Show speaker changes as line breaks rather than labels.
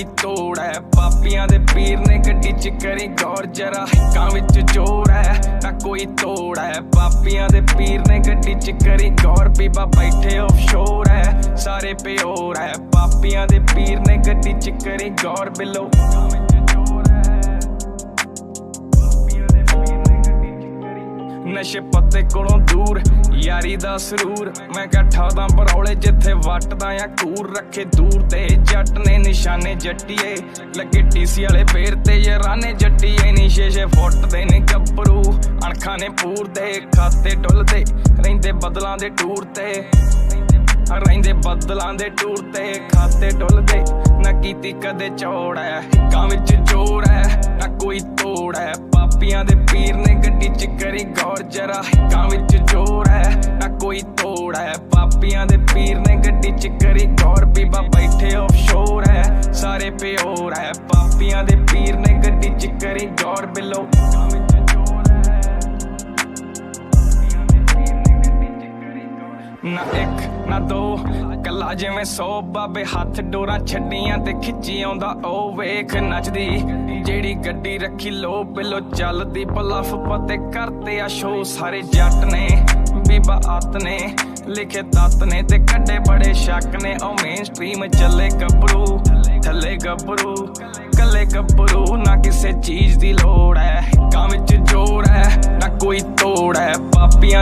कोई तोड़ है। पापियां दे पीर ने गड्डी च करी गौर जरा हिक्कां विच जोर है ना कोई तोड़ है। पापियां दे पीर ने गड्डी च करी गौर बीबा बैठे ऑफशोर है सारे प्योर है। पापियां दे पीर ने गड्डी च करी गौर बिलो नशे पत्ते कोलों दूर यारी दा सरूर। मैं कट्ठा दा बरौले जिथे वटदा या कूर रखे दूर ते जट ने निशाने जट्टिए लगे टीसी वाले पेर ते यराने जट्टिए नी 6-6 फुट दे ने गब्बरू अणखां ने पूर दे खाते डुलदे रहिंदे बदलां दे टूर ते रहिंदे बदलां दे टूर ते खाते डुलदे ना कीती कदे चौड़ है हिक्कां विच जोर है ना कोई तोड़ है। पापियां दे पीर ने गड्डी च करी गौर जरा हिक्कां विच जोर है ना कोई तोड़ है। पापियां दे पीर ने गड्डी च करी गौर बीबा बैठे ऑफशोर है सारे प्योर है। पापियां दे पीर ने गड्डी च करी गौर बिलो ना एक ना दो कला जिवें 100 बाबे हाथ डोरा छड्डियां ते खिच्ची आउंदा ओ वेख नचदी जेड़ी गड्डी रखी लो बिलो चलदी बलफ पते करते आ शो सारे जट ने बीबा आत ने लिखे तत ने ते कड्डे बड़े शक ने ओ मेन स्ट्रीम चले गब्बरू थले गब्बरू कले गब्बरू ना किसे चीज दी लोड़ है हिक्कां विच जोर है ना कोई तोड़ है। पापियां